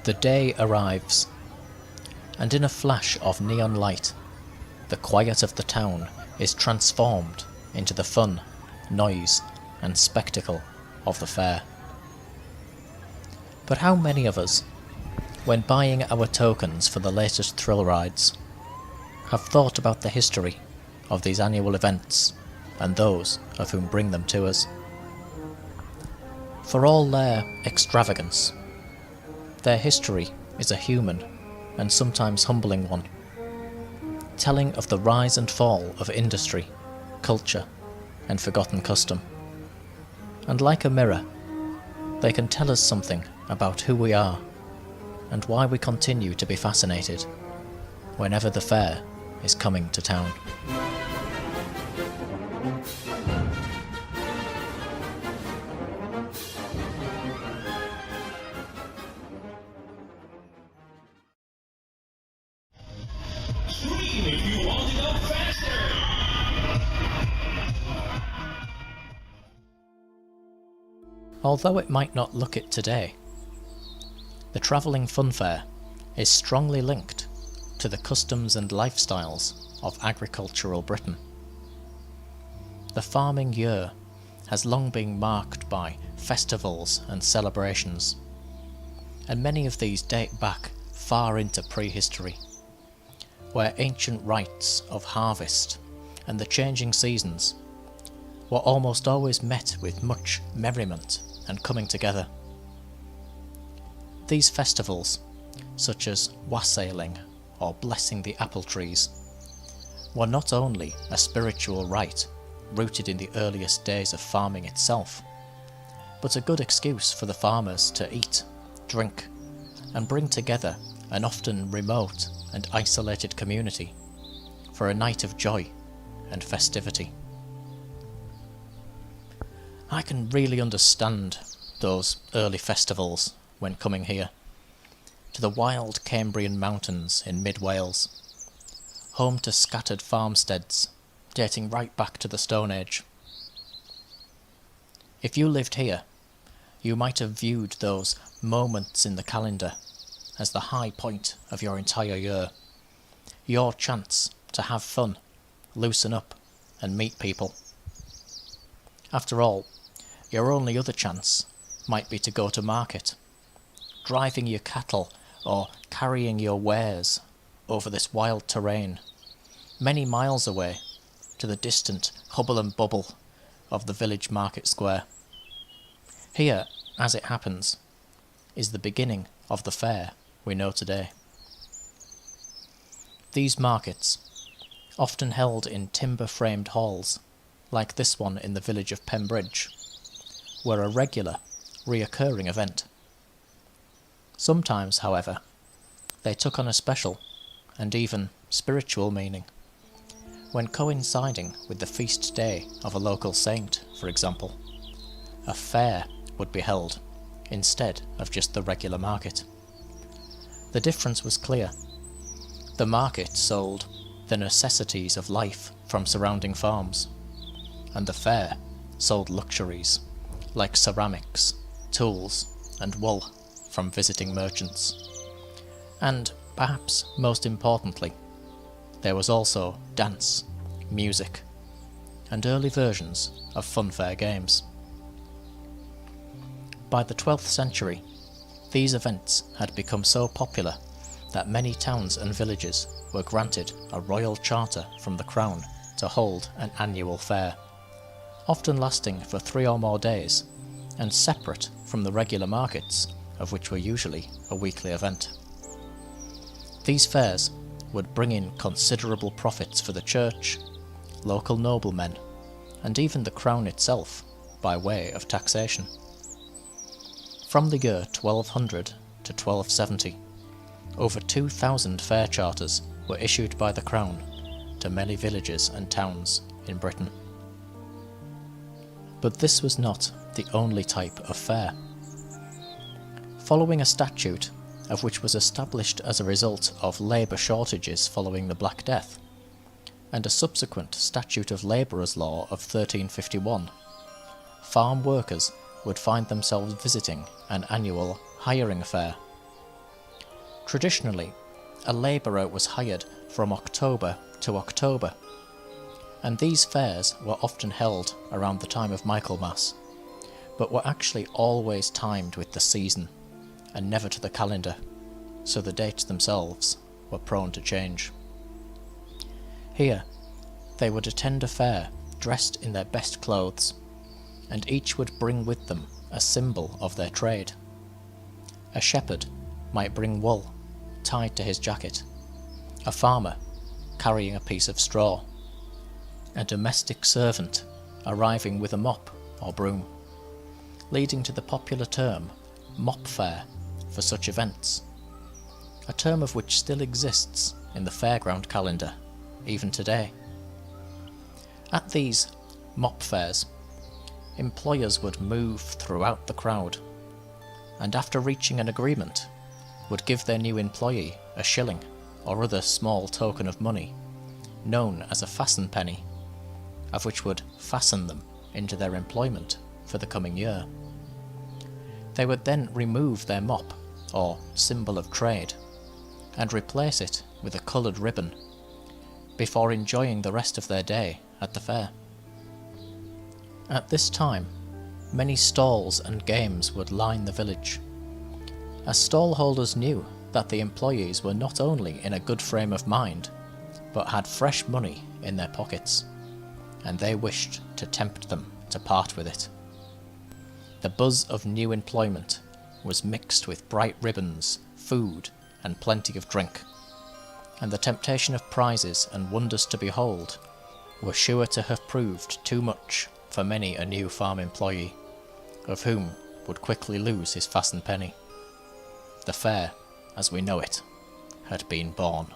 The day arrives, and in a flash of neon light, the quiet of the town is transformed into the fun, noise, and spectacle of the fair. But how many of us, when buying our tokens for the latest thrill rides, have thought about the history of these annual events and those of whom bring them to us? For all their extravagance, their history is a human and sometimes humbling one, telling of the rise and fall of industry, culture, and forgotten custom. And like a mirror, they can tell us something about who we are and why we continue to be fascinated whenever the fair is coming to town. If you want to go faster! Although it might not look it today, the travelling fun fair is strongly linked to the customs and lifestyles of agricultural Britain. The farming year has long been marked by festivals and celebrations, and many of these date back far into prehistory, where ancient rites of harvest and the changing seasons were almost always met with much merriment and coming together. These festivals, such as wassailing or blessing the apple trees, were not only a spiritual rite rooted in the earliest days of farming itself, but a good excuse for the farmers to eat, drink, and bring together an often remote and isolated community for a night of joy and festivity. I can really understand those early festivals when coming here to the wild Cambrian mountains in mid-Wales, home to scattered farmsteads dating right back to the Stone Age. If you lived here, you might have viewed those moments in the calendar as the high point of your entire year, your chance to have fun, loosen up, and meet people. After all, your only other chance might be to go to market, driving your cattle or carrying your wares over this wild terrain, many miles away to the distant hubble and bubble of the village market square. Here, as it happens, is the beginning of the fair we know today. These markets, often held in timber-framed halls, like this one in the village of Pembridge, were a regular, reoccurring event. Sometimes, however, they took on a special and even spiritual meaning, when coinciding with the feast day of a local saint, for example, a fair would be held instead of just the regular market. The difference was clear. The market sold the necessities of life from surrounding farms, and the fair sold luxuries like ceramics, tools, and wool from visiting merchants. And, perhaps most importantly, there was also dance, music, and early versions of funfair games. By the 12th century, these events had become so popular that many towns and villages were granted a royal charter from the Crown to hold an annual fair, often lasting for 3 or more days, and separate from the regular markets, of which were usually a weekly event. These fairs would bring in considerable profits for the church, local noblemen, and even the Crown itself, by way of taxation. From the year 1200 to 1270, over 2,000 fair charters were issued by the Crown to many villages and towns in Britain. But this was not the only type of fair. Following a statute of which was established as a result of labour shortages following the Black Death, and a subsequent Statute of Labourers Law of 1351, farm workers would find themselves visiting an annual hiring fair, Traditionally, a labourer was hired from October to October, and these fairs were often held around the time of Michaelmas, but were actually always timed with the season, and never to the calendar, so the dates themselves were prone to change. Here, they would attend a fair dressed in their best clothes, and each would bring with them a symbol of their trade. A shepherd might bring wool tied to his jacket, a farmer carrying a piece of straw, a domestic servant arriving with a mop or broom, leading to the popular term mop fair for such events, a term of which still exists in the Fairground calendar even today. At these mop fairs, employers would move throughout the crowd, and after reaching an agreement, would give their new employee a shilling or other small token of money, known as a fasten penny, of which would fasten them into their employment for the coming year. They would then remove their mop, or symbol of trade, and replace it with a coloured ribbon, before enjoying the rest of their day at the fair. At this time, many stalls and games would line the village, as stallholders knew that the employees were not only in a good frame of mind, but had fresh money in their pockets, and they wished to tempt them to part with it. The buzz of new employment was mixed with bright ribbons, food, and plenty of drink, and the temptation of prizes and wonders to behold were sure to have proved too much for many a new farm employee, of whom would quickly lose his fasten penny. The fair, as we know it, had been born.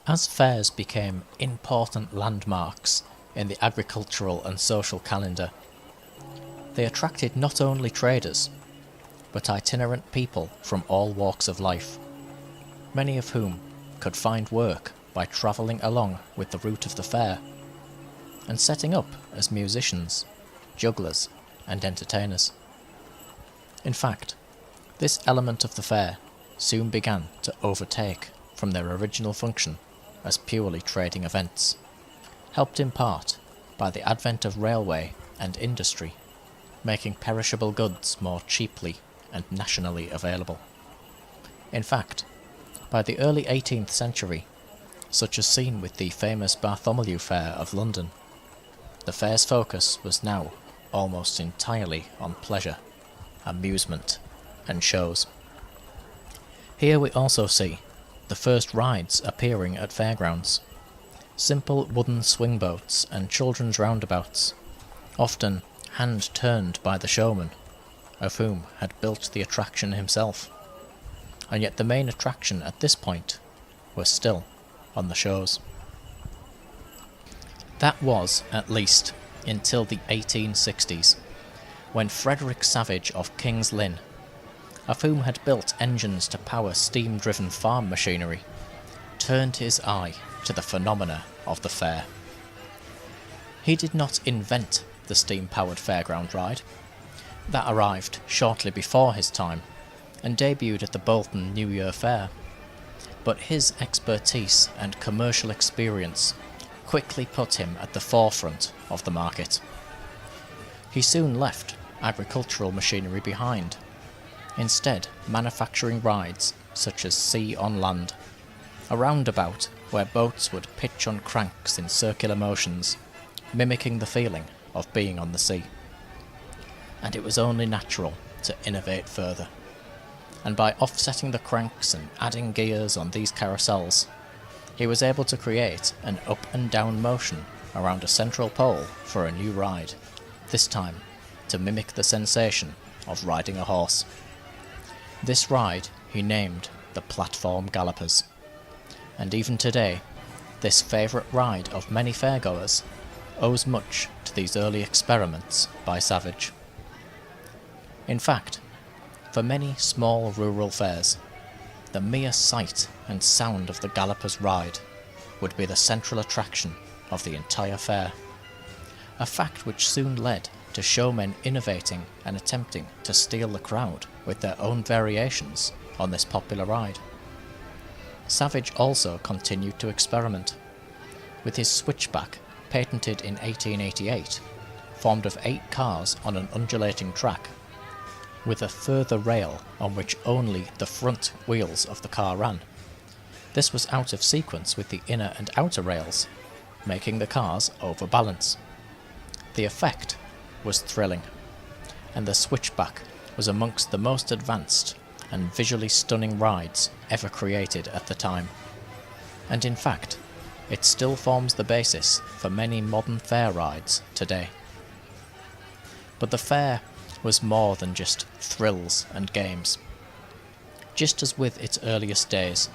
As fairs became important landmarks in the agricultural and social calendar, they attracted not only traders, but itinerant people from all walks of life, many of whom could find work by travelling along with the route of the fair, and setting up as musicians, jugglers, and entertainers. In fact, this element of the fair soon began to overtake from their original function as purely trading events, helped in part by the advent of railway and industry, making perishable goods more cheaply and nationally available. In fact, by the early 18th century, such as seen with the famous Bartholomew Fair of London, the fair's focus was now almost entirely on pleasure, amusement, and shows. Here we also see the first rides appearing at fairgrounds, simple wooden swing boats and children's roundabouts, often hand-turned by the showman, of whom had built the attraction himself, and yet the main attraction at this point was still on the shows. That was, at least, until the 1860s, when Frederick Savage of King's Lynn, of whom had built engines to power steam-driven farm machinery, turned his eye to the phenomena of the fair. He did not invent the steam-powered fairground ride. That arrived shortly before his time and debuted at the Bolton New Year Fair, but his expertise and commercial experience quickly put him at the forefront of the market. He soon left agricultural machinery behind, instead manufacturing rides such as Sea on Land, a roundabout where boats would pitch on cranks in circular motions, mimicking the feeling of being on the sea. And it was only natural to innovate further, and by offsetting the cranks and adding gears on these carousels, he was able to create an up and down motion around a central pole for a new ride, this time to mimic the sensation of riding a horse. This ride he named the Platform Gallopers, and even today, this favourite ride of many fairgoers owes much to these early experiments by Savage. In fact, for many small rural fairs, the mere sight and sound of the Gallopers' ride would be the central attraction of the entire fair, a fact which soon led to showmen innovating and attempting to steal the crowd with their own variations on this popular ride. Savage also continued to experiment, with his switchback, patented in 1888, formed of 8 cars on an undulating track, with a further rail on which only the front wheels of the car ran. This was out of sequence with the inner and outer rails, making the cars overbalance. The effect was thrilling, and the switchback was amongst the most advanced and visually stunning rides ever created at the time. And in fact, it still forms the basis for many modern fair rides today. But the fair was more than just thrills and games. Just as with its earliest days,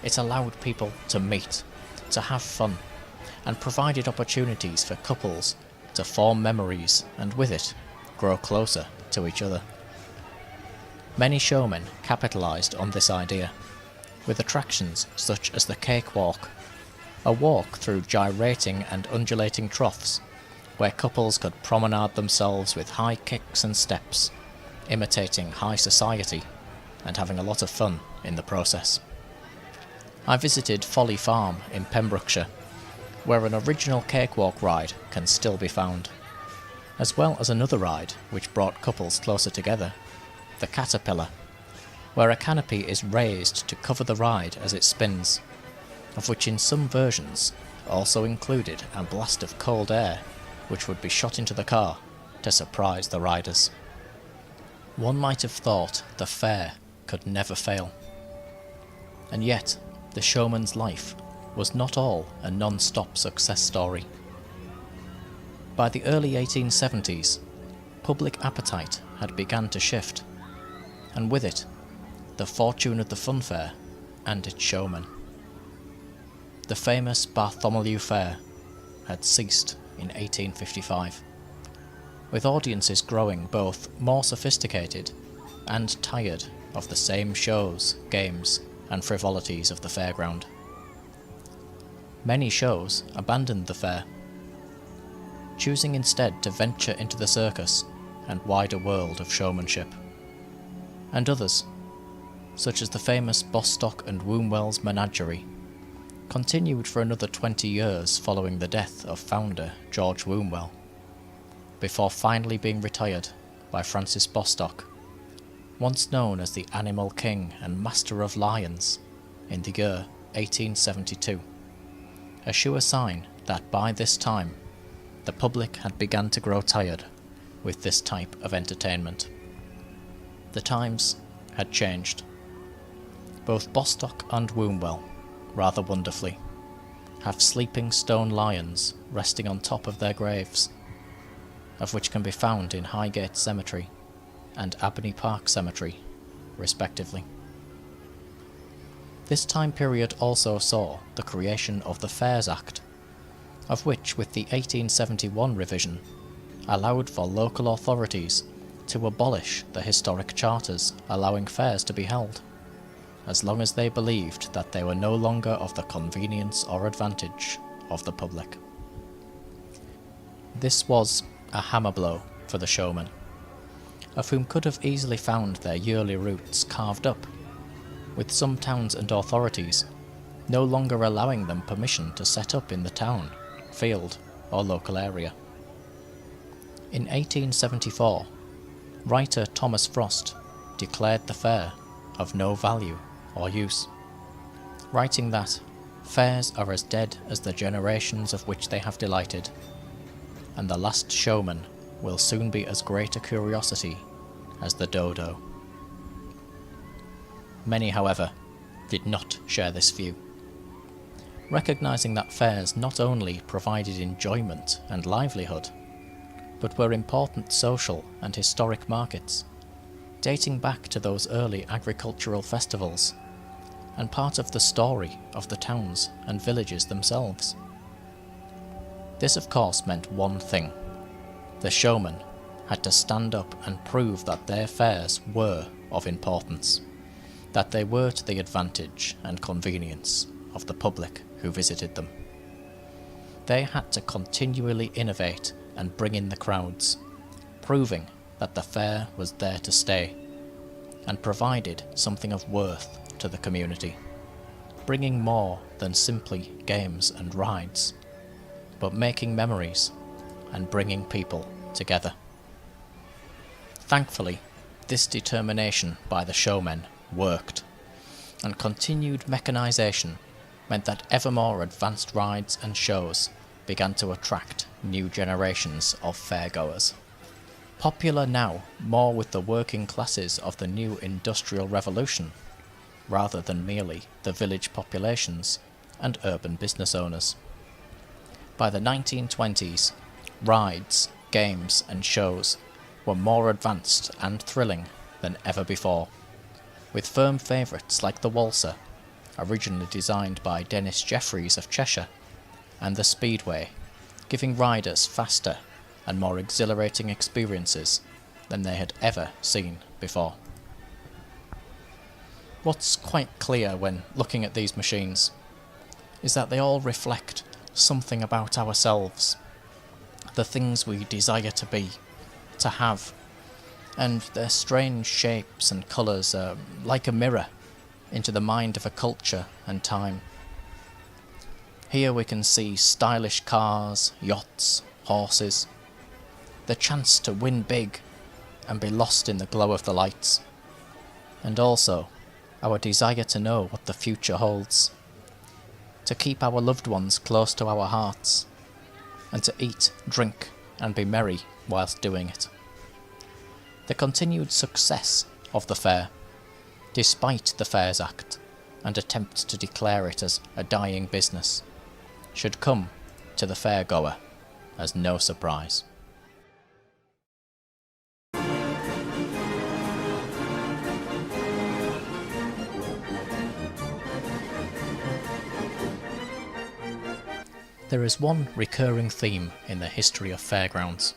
it allowed people to meet, to have fun, and provided opportunities for couples to form memories and with it, grow closer to each other. Many showmen capitalised on this idea, with attractions such as the cakewalk, a walk through gyrating and undulating troughs, where couples could promenade themselves with high kicks and steps, imitating high society and having a lot of fun in the process. I visited Folly Farm in Pembrokeshire, where an original cakewalk ride can still be found, as well as another ride which brought couples closer together, the Caterpillar, where a canopy is raised to cover the ride as it spins, of which in some versions also included a blast of cold air which would be shot into the car to surprise the riders. One might have thought the fair could never fail. And yet, the showman's life was not all a non-stop success story. By the early 1870s, public appetite had begun to shift, and with it, the fortune of the fun fair and its showman. The famous Bartholomew Fair had ceased in 1855, with audiences growing both more sophisticated and tired of the same shows, games, and frivolities of the fairground. Many shows abandoned the fair, choosing instead to venture into the circus and wider world of showmanship. And others, such as the famous Bostock and Wombwell's Menagerie, continued for another 20 years following the death of founder George Wombwell, before finally being retired by Francis Bostock, once known as the Animal King and Master of Lions, in the year 1872, a sure sign that by this time the public had begun to grow tired with this type of entertainment. The times had changed. Both Bostock and Wombwell, rather wonderfully, have sleeping stone lions resting on top of their graves, of which can be found in Highgate Cemetery and Abney Park Cemetery, respectively. This time period also saw the creation of the Fairs Act, of which, with the 1871 revision, allowed for local authorities to abolish the historic charters allowing fairs to be held, as long as they believed that they were no longer of the convenience or advantage of the public. This was a hammer blow for the showmen, of whom could have easily found their yearly routes carved up, with some towns and authorities no longer allowing them permission to set up in the town, field, or local area. In 1874, writer Thomas Frost declared the fair of no value or use, writing that fairs are as dead as the generations of which they have delighted, and the last showman will soon be as great a curiosity as the dodo. Many, however, did not share this view, recognising that fairs not only provided enjoyment and livelihood, but were important social and historic markets, dating back to those early agricultural festivals, and part of the story of the towns and villages themselves. This of course meant one thing: the showmen had to stand up and prove that their fairs were of importance, that they were to the advantage and convenience of the public who visited them. They had to continually innovate and bring in the crowds, proving that the fair was there to stay and provided something of worth to the community, bringing more than simply games and rides, but making memories and bringing people together. Thankfully, this determination by the showmen worked, and continued mechanisation meant that ever more advanced rides and shows began to attract new generations of fairgoers. Popular now more with the working classes of the new industrial revolution, rather than merely the village populations and urban business owners. By the 1920s, rides, games and shows were more advanced and thrilling than ever before, with firm favourites like the Walser, originally designed by Dennis Jeffreys of Cheshire, and the Speedway, giving riders faster and more exhilarating experiences than they had ever seen before. What's quite clear when looking at these machines is that they all reflect something about ourselves, the things we desire to be, to have, and their strange shapes and colours are like a mirror into the mind of a culture and time. Here we can see stylish cars, yachts, horses, the chance to win big and be lost in the glow of the lights, and also our desire to know what the future holds, to keep our loved ones close to our hearts, and to eat, drink and be merry whilst doing it. The continued success of the fair, despite the Fairs Act and attempts to declare it as a dying business, should come to the fairgoer as no surprise. There is one recurring theme in the history of fairgrounds.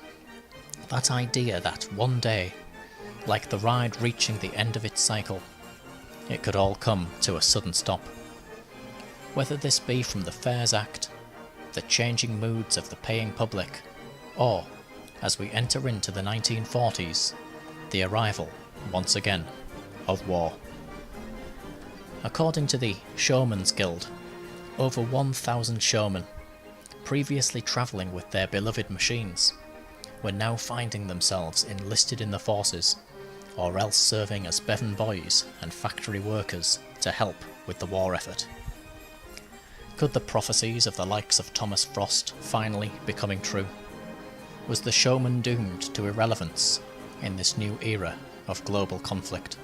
That idea that one day, like the ride reaching the end of its cycle, it could all come to a sudden stop. Whether this be from the Fairs Act, the changing moods of the paying public, or, as we enter into the 1940s, the arrival, once again, of war. According to the Showman's Guild, over 1,000 showmen, previously travelling with their beloved machines, were now finding themselves enlisted in the forces, or else serving as Bevan boys and factory workers to help with the war effort. Could the prophecies of the likes of Thomas Frost finally be coming true? Was the showman doomed to irrelevance in this new era of global conflict?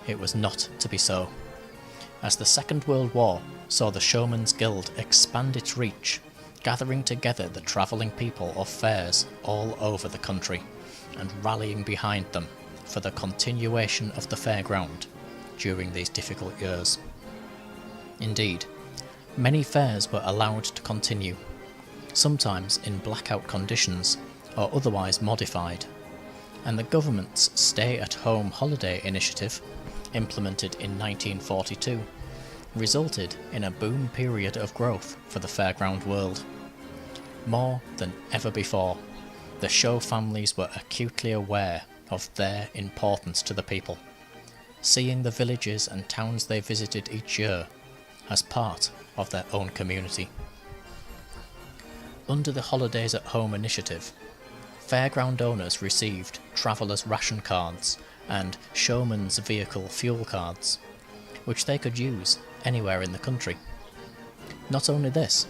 It was not to be so, as the Second World War saw the Showman's Guild expand its reach, gathering together the travelling people of fairs all over the country and rallying behind them for the continuation of the fairground during these difficult years. Indeed, many fairs were allowed to continue, sometimes in blackout conditions or otherwise modified, and the government's stay-at-home holiday initiative, implemented in 1942, resulted in a boom period of growth for the fairground world. More than ever before, the show families were acutely aware of their importance to the people, seeing the villages and towns they visited each year as part of their own community. Under the Holidays at Home initiative, fairground owners received travellers' ration cards and showman's vehicle fuel cards, which they could use anywhere in the country. Not only this,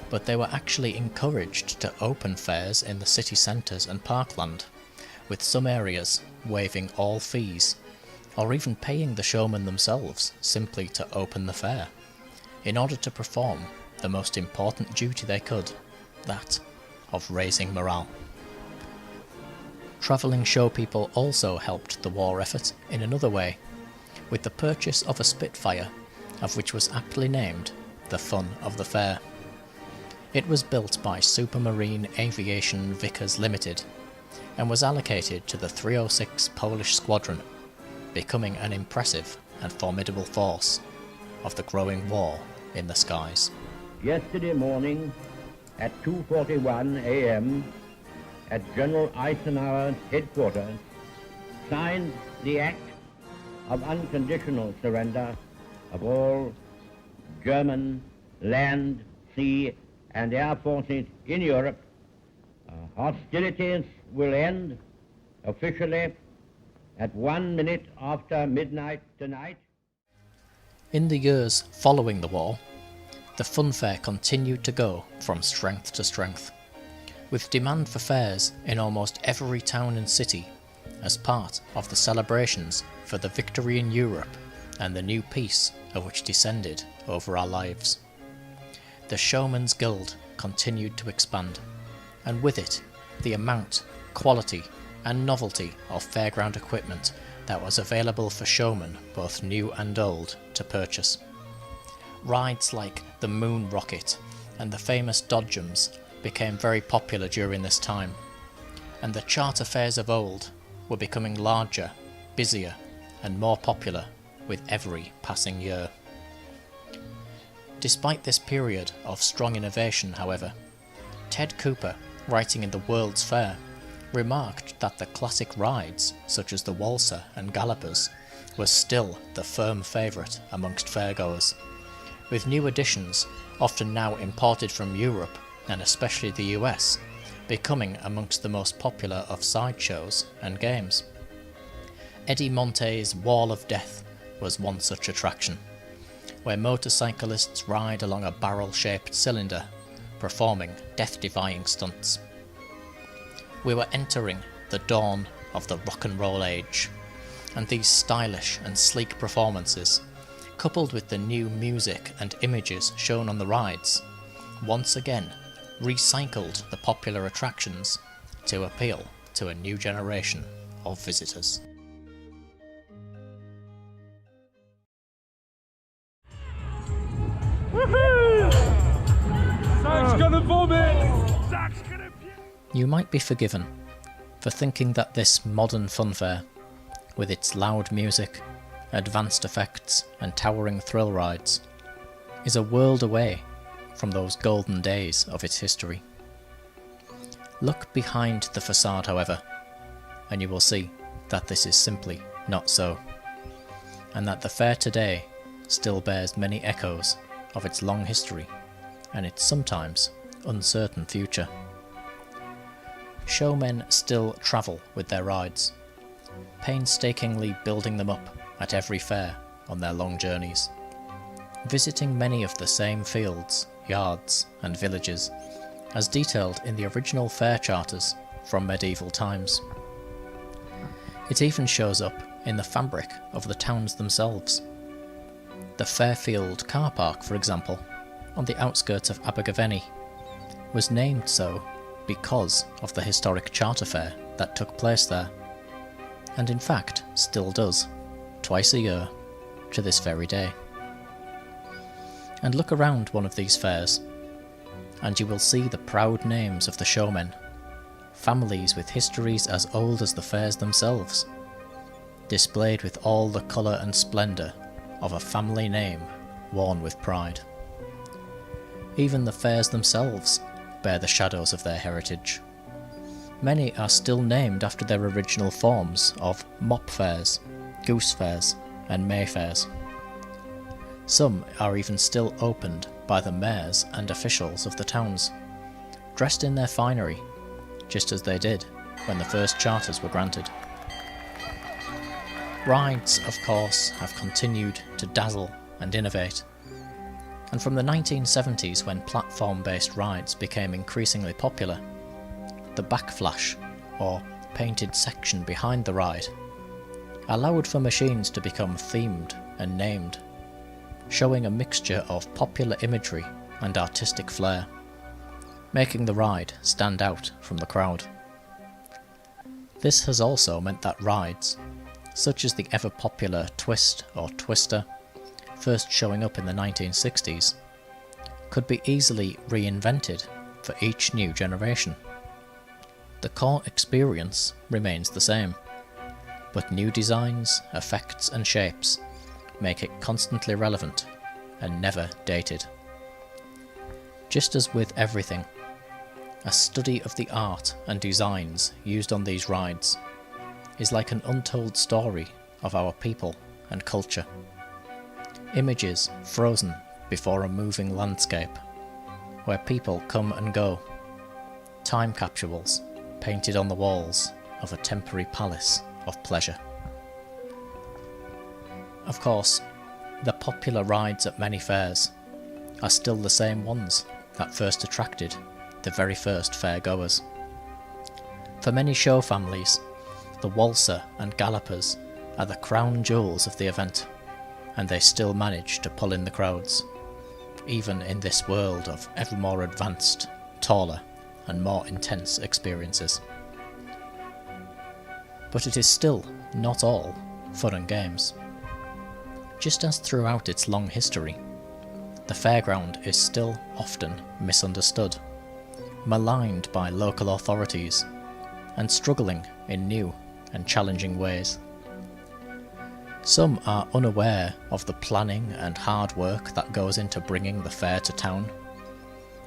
but they were actually encouraged to open fairs in the city centres and parkland, with some areas waiving all fees, or even paying the showmen themselves simply to open the fair, in order to perform the most important duty they could, that of raising morale. Travelling show people also helped the war effort in another way, with the purchase of a Spitfire, of which was aptly named the Fun of the Fair. It was built by Supermarine Aviation Vickers Limited, and was allocated to the 306 Polish Squadron, becoming an impressive and formidable force of the growing war in the skies. Yesterday morning at 2:41 a.m., at General Eisenhower's headquarters, signed the act of unconditional surrender of all German land, sea, and air forces in Europe. Hostilities will end officially at 1 minute after midnight tonight. In the years following the war, the funfair continued to go from strength to strength, with demand for fairs in almost every town and city as part of the celebrations for the victory in Europe and the new peace of which descended over our lives. The Showman's Guild continued to expand, and with it, the amount, quality, and novelty of fairground equipment that was available for showmen, both new and old, to purchase. Rides like the Moon Rocket and the famous Dodgems became very popular during this time, and the charter fairs of old were becoming larger, busier, and more popular with every passing year. Despite this period of strong innovation, however, Ted Cooper, writing in the World's Fair, remarked that the classic rides, such as the Walser and Gallopers, were still the firm favourite amongst fairgoers, with new additions, often now imported from Europe and especially the US, becoming amongst the most popular of sideshows and games. Eddie Monte's Wall of Death was one such attraction, where motorcyclists ride along a barrel-shaped cylinder, performing death-defying stunts. We were entering the dawn of the rock and roll age, and these stylish and sleek performances, coupled with the new music and images shown on the rides, once again recycled the popular attractions to appeal to a new generation of visitors. Zach's gonna vomit! Zach's gonna puke! You might be forgiven for thinking that this modern funfair, with its loud music, advanced effects and towering thrill rides, is a world away from those golden days of its history. Look behind the facade, however, and you will see that this is simply not so, and that the fair today still bears many echoes of its long history and its sometimes uncertain future. Showmen still travel with their rides, painstakingly building them up at every fair on their long journeys, visiting many of the same fields, yards, and villages as detailed in the original fair charters from medieval times. It even shows up in the fabric of the towns themselves. The Fairfield car park, for example, on the outskirts of Abergavenny, was named so because of the historic charter fair that took place there, and in fact still does, twice a year, to this very day. And look around one of these fairs, and you will see the proud names of the showmen, families with histories as old as the fairs themselves, displayed with all the colour and splendour of a family name worn with pride. Even the fairs themselves bear the shadows of their heritage. Many are still named after their original forms of mop fairs, goose fairs, and May fairs. Some are even still opened by the mayors and officials of the towns, dressed in their finery, just as they did when the first charters were granted. Rides, of course, have continued to dazzle and innovate, and from the 1970s, when platform-based rides became increasingly popular, the backflash, or painted section behind the ride, allowed for machines to become themed and named, showing a mixture of popular imagery and artistic flair, making the ride stand out from the crowd. This has also meant that rides, such as the ever-popular Twist or Twister, first showing up in the 1960s, could be easily reinvented for each new generation. The core experience remains the same, but new designs, effects and shapes make it constantly relevant and never dated. Just as with everything, A study of the art and designs used on these rides is like an untold story of our people and culture. Images frozen before a moving landscape, where people come and go. Time capsules painted on the walls of a temporary palace of pleasure. Of course, the popular rides at many fairs are still the same ones that first attracted the very first fairgoers. For many show families, the waltzer and gallopers are the crown jewels of the event, and they still manage to pull in the crowds, even in this world of ever more advanced, taller, and more intense experiences. But it is still not all fun and games. Just as throughout its long history, the fairground is still often misunderstood, maligned by local authorities, and struggling in new and challenging ways. Some are unaware of the planning and hard work that goes into bringing the fair to town.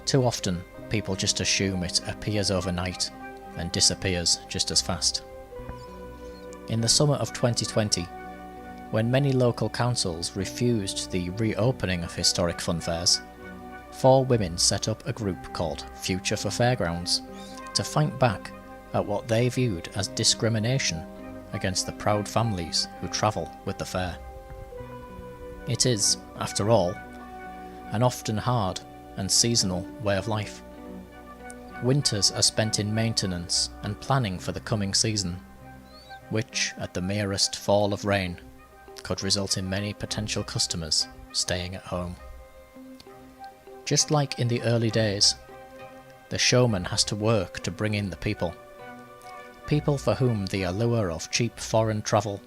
Too often, people just assume it appears overnight and disappears just as fast. In the summer of 2020, when many local councils refused the reopening of historic fun fairs, 4 women set up a group called Future for Fairgrounds to fight back at what they viewed as discrimination against the proud families who travel with the fair. It is, after all, an often hard and seasonal way of life. Winters are spent in maintenance and planning for the coming season, which, at the merest fall of rain, could result in many potential customers staying at home. Just like in the early days, the showman has to work to bring in the people. People for whom the allure of cheap foreign travel,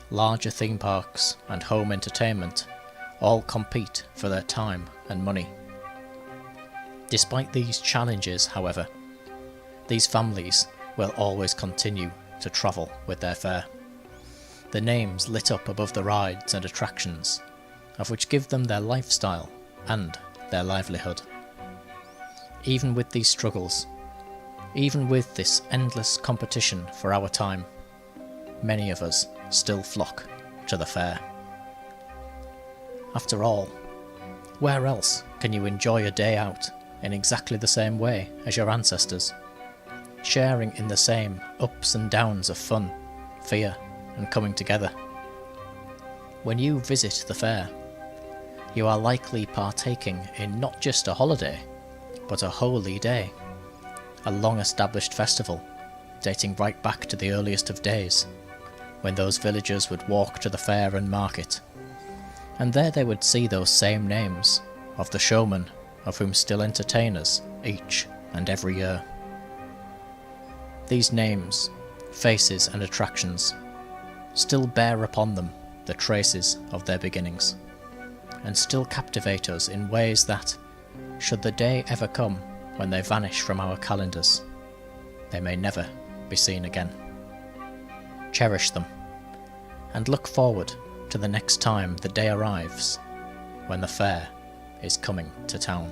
larger theme parks, and home entertainment all compete for their time and money. Despite these challenges, however, these families will always continue to travel with their fair. The names lit up above the rides and attractions, of which give them their lifestyle and their livelihood. Even with these struggles, even with this endless competition for our time, many of us still flock to the fair. After all, where else can you enjoy a day out in exactly the same way as your ancestors, sharing in the same ups and downs of fun, fear, and coming together? When you visit the fair, you are likely partaking in not just a holiday, but a holy day, a long-established festival dating right back to the earliest of days, when those villagers would walk to the fair and market, and there they would see those same names of the showmen of whom still entertain us each and every year. These names, faces and attractions still bear upon them the traces of their beginnings, and still captivate us in ways that, should the day ever come when they vanish from our calendars, they may never be seen again. Cherish them, and look forward to the next time the day arrives when the fair is coming to town.